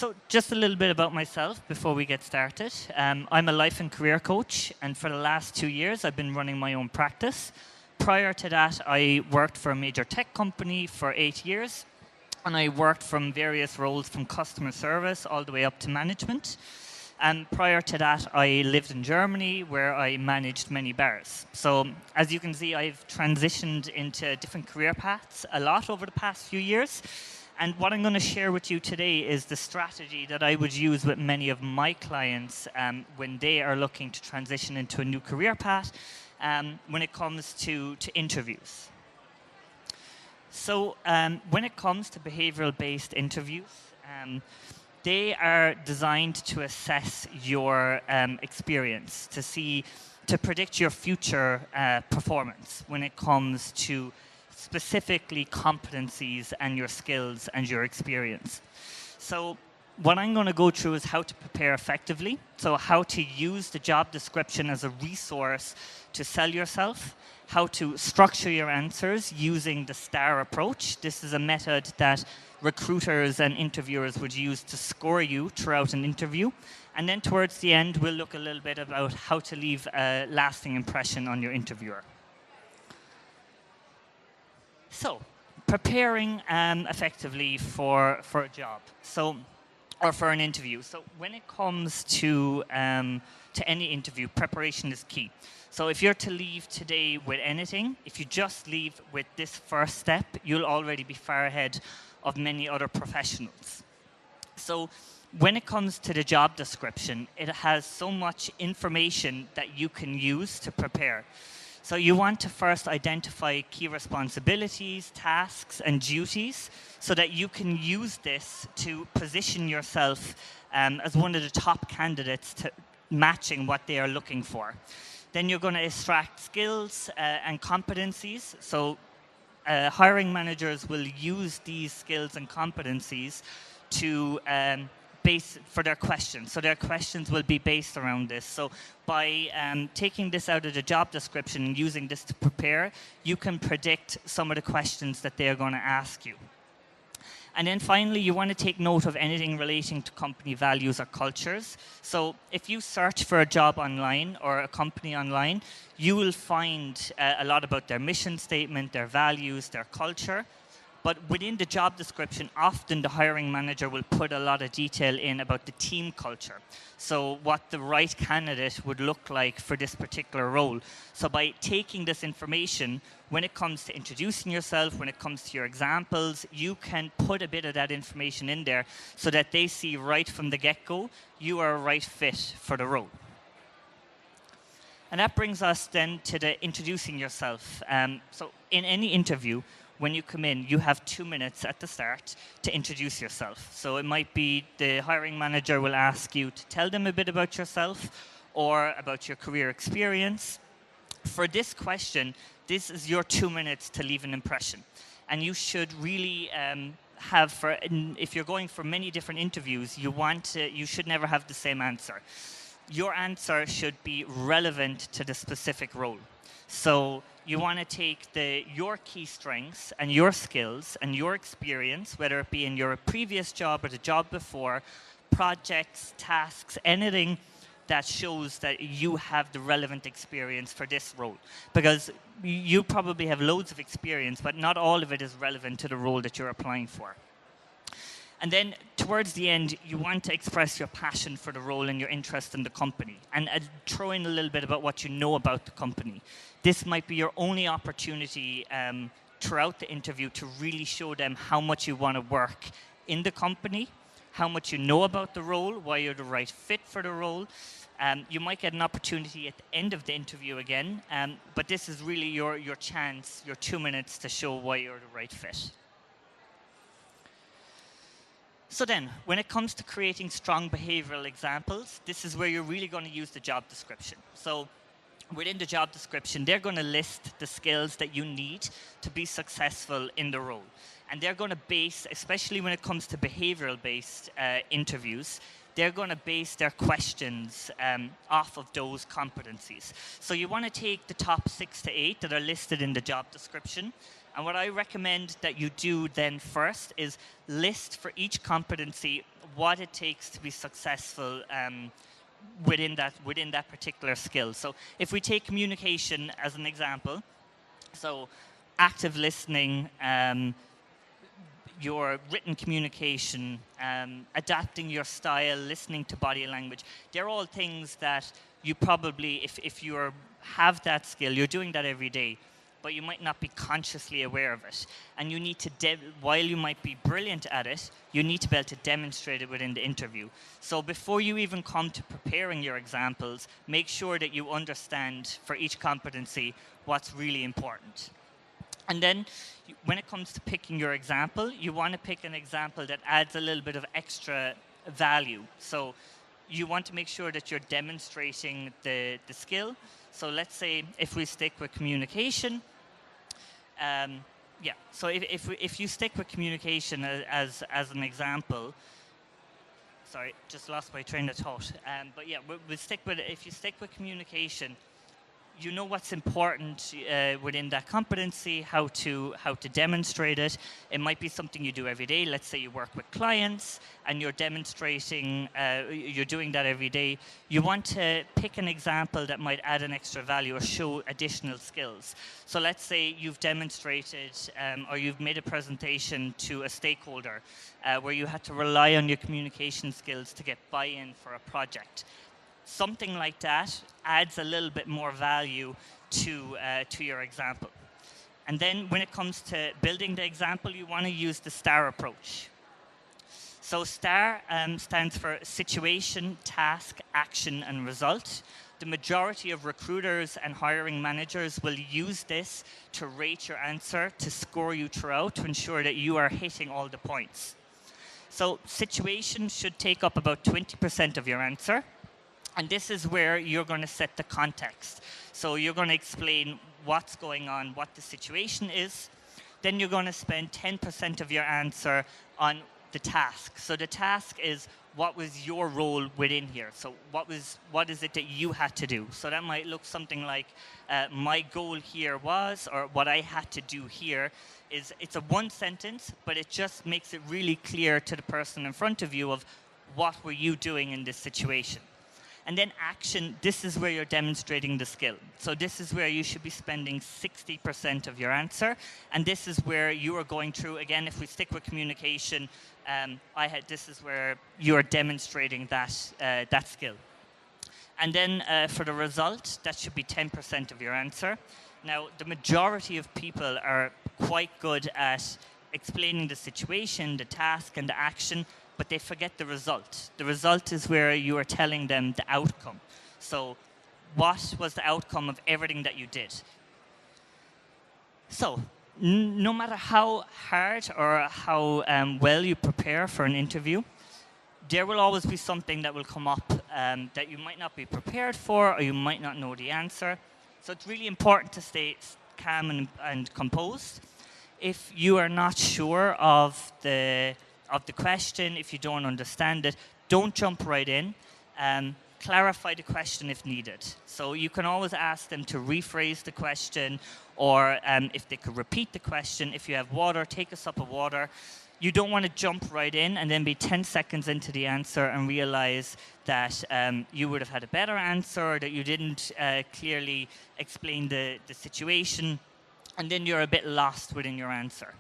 So just a little bit about myself before we get started. I'm a life and career coach, and for the last 2 years, I've been running my own practice. Prior to that, I worked for a major tech company for 8 years, and I worked from various roles from customer service all the way up to management. And prior to that, I lived in Germany where I managed many bars. So as you can see, I've transitioned into different career paths a lot over the past few years. And what I'm going to share with you today is the strategy that I would use with many of my clients when they are looking to transition into a new career path when it comes to interviews. So when it comes to behavioral-based interviews, they are designed to assess your experience, to predict your future performance when it comes to specifically competencies and your skills and your experience. So what I'm going to go through is how to prepare effectively, so how to use the job description as a resource to sell yourself, how to structure your answers using the STAR approach. This is a method that recruiters and interviewers would use to score you throughout an interview. And then towards the end, we'll look a little bit about how to leave a lasting impression on your interviewer. So, preparing effectively for a job, or for an interview. So when it comes to any interview, preparation is key. So if you're to leave today with anything, if you just leave with this first step, you'll already be far ahead of many other professionals. So when it comes to the job description, it has so much information that you can use to prepare. So you want to first identify key responsibilities, tasks, and duties so that you can use this to position yourself as one of the top candidates to matching what they are looking for. Then you're going to extract skills and competencies. So hiring managers will use these skills and competencies to base for their questions. So their questions will be based around this. So by taking this out of the job description and using this to prepare, you can predict some of the questions that they are going to ask you. And then finally, you want to take note of anything relating to company values or cultures. So if you search for a job online or a company online, you will find a lot about their mission statement, their values, their culture. But within the job description, often the hiring manager will put a lot of detail in about the team culture. So what the right candidate would look like for this particular role. So by taking this information, when it comes to introducing yourself, when it comes to your examples, you can put a bit of that information in there so that they see right from the get-go, you are a right fit for the role. And that brings us then to the introducing yourself. So in any interview, when you come in, you have 2 minutes at the start to introduce yourself. So it might be the hiring manager will ask you to tell them a bit about yourself or about your career experience. For this question, this is your 2 minutes to leave an impression. And you should really if you're going for many different interviews, you should never have the same answer. Your answer should be relevant to the specific role. So you want to take your key strengths and your skills and your experience, whether it be in your previous job or the job before, projects, tasks, anything that shows that you have the relevant experience for this role. Because you probably have loads of experience, but not all of it is relevant to the role that you're applying for. And then towards the end, you want to express your passion for the role and your interest in the company. And throw in a little bit about what you know about the company. This might be your only opportunity throughout the interview to really show them how much you want to work in the company, how much you know about the role, why you're the right fit for the role. You might get an opportunity at the end of the interview again, but this is really your chance, your 2 minutes to show why you're the right fit. So then, when it comes to creating strong behavioral examples, this is where you're really going to use the job description. So within the job description, they're going to list the skills that you need to be successful in the role. And they're going to base, especially when it comes to behavioral-based interviews, they're going to base their questions off of those competencies. So you want to take the top 6 to 8 that are listed in the job description And what I recommend that you do then first is list for each competency what it takes to be successful within that particular skill. So if we take communication as an example, so active listening, your written communication, adapting your style, listening to body language, they're all things that you probably, if you have that skill, you're doing that every day, but you might not be consciously aware of it. And you need to, while you might be brilliant at it, you need to be able to demonstrate it within the interview. So before you even come to preparing your examples, make sure that you understand for each competency what's really important. And then when it comes to picking your example, you want to pick an example that adds a little bit of extra value. So you want to make sure that you're demonstrating the skill. So let's say if we stick with communication, so if you stick with communication as an example, sorry, just lost my train of thought. But yeah, we'll stick with, if you stick with communication, you know what's important within that competency, how to demonstrate it. It might be something you do every day. Let's say you work with clients and you're demonstrating, you're doing that every day. You want to pick an example that might add an extra value or show additional skills. So let's say you've demonstrated or you've made a presentation to a stakeholder where you had to rely on your communication skills to get buy-in for a project. Something like that adds a little bit more value to your example. And then when it comes to building the example, you want to use the STAR approach. So STAR stands for situation, task, action, and result. The majority of recruiters and hiring managers will use this to rate your answer, to score you throughout, to ensure that you are hitting all the points. So situation should take up about 20% of your answer. And this is where you're going to set the context. So you're going to explain what's going on, what the situation is. Then you're going to spend 10% of your answer on the task. So the task is, what was your role within here? So what is it that you had to do? So that might look something like, my goal here was, or what I had to do here is, it's a one sentence, but it just makes it really clear to the person in front of you of what were you doing in this situation. And then action, this is where you're demonstrating the skill. So this is where you should be spending 60% of your answer. And this is where you are going through, again, if we stick with communication, this is where you are demonstrating that skill. And then for the result, that should be 10% of your answer. Now, the majority of people are quite good at explaining the situation, the task, and the action, but they forget the result. The result is where you are telling them the outcome. So what was the outcome of everything that you did? So no matter how hard or how well you prepare for an interview, there will always be something that will come up that you might not be prepared for, or you might not know the answer. So it's really important to stay calm and composed. If you are not sure of the question, if you don't understand it, don't jump right in. Clarify the question if needed. So you can always ask them to rephrase the question, or if they could repeat the question. If you have water, take a sup of water. You don't want to jump right in and then be 10 seconds into the answer and realize that you would have had a better answer, that you didn't clearly explain the situation, and then you're a bit lost within your answer.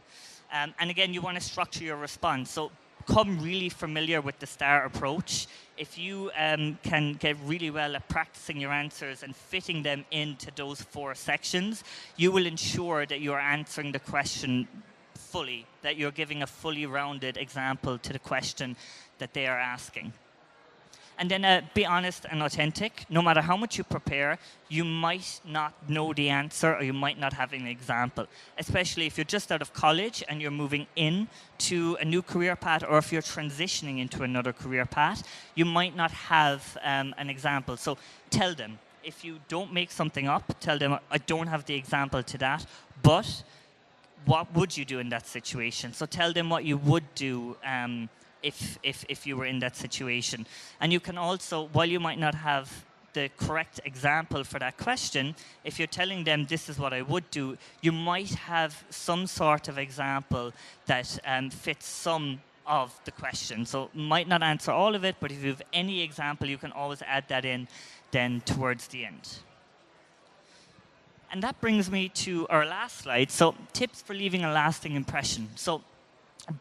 And again, you want to structure your response. So become really familiar with the STAR approach. If you can get really well at practicing your answers and fitting them into those 4 sections, you will ensure that you're answering the question fully, that you're giving a fully rounded example to the question that they are asking. And then be honest and authentic. No matter how much you prepare, you might not know the answer, or you might not have an example, especially if you're just out of college and you're moving in to a new career path, or if you're transitioning into another career path, you might not have an example. So tell them. If you don't make something up, tell them, I don't have the example to that, but what would you do in that situation? So tell them what you would do if you were in that situation. And you can also, while you might not have the correct example for that question, if you're telling them this is what I would do, you might have some sort of example that fits some of the question. So might not answer all of it, but if you have any example, you can always add that in then towards the end. And that brings me to our last slide. So tips for leaving a lasting impression. So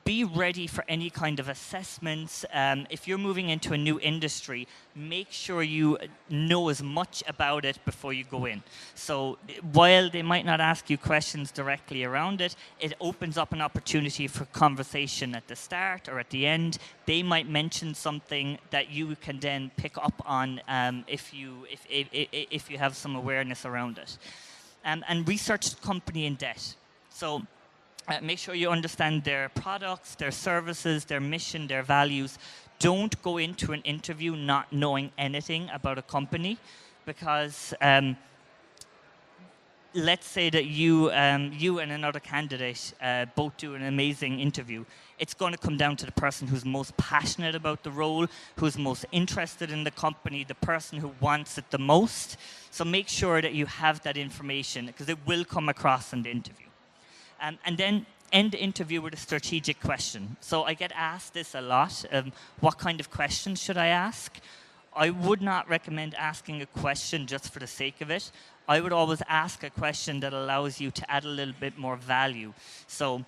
be ready for any kind of assessments. If you're moving into a new industry, make sure you know as much about it before you go in. So while they might not ask you questions directly around it, it opens up an opportunity for conversation at the start or at the end. They might mention something that you can then pick up on if you have some awareness around it. And research the company in depth. So make sure you understand their products, their services, their mission, their values. Don't go into an interview not knowing anything about a company, because let's say that you and another candidate both do an amazing interview. It's going to come down to the person who's most passionate about the role, who's most interested in the company, the person who wants it the most. So make sure that you have that information, because it will come across in the interview. And then end the interview with a strategic question. So I get asked this a lot. What kind of questions should I ask? I would not recommend asking a question just for the sake of it. I would always ask a question that allows you to add a little bit more value. So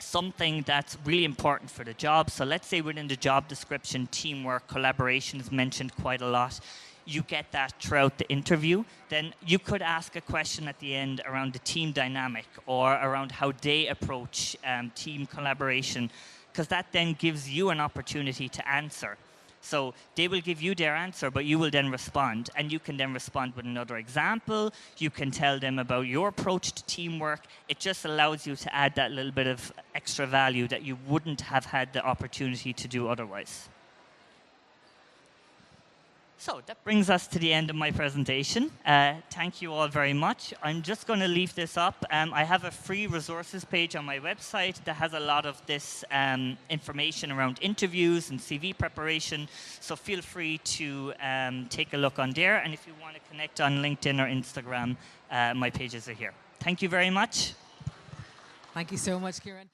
something that's really important for the job. So let's say within the job description, teamwork, collaboration is mentioned quite a lot. You get that throughout the interview. Then you could ask a question at the end around the team dynamic or around how they approach team collaboration, because that then gives you an opportunity to answer. So they will give you their answer, but you will then respond. And you can then respond with another example. You can tell them about your approach to teamwork. It just allows you to add that little bit of extra value that you wouldn't have had the opportunity to do otherwise. So that brings us to the end of my presentation. Thank you all very much. I'm just going to leave this up. I have a free resources page on my website that has a lot of this information around interviews and CV preparation. So feel free to take a look on there. And if you want to connect on LinkedIn or Instagram, my pages are here. Thank you very much. Thank you so much, Ciaran.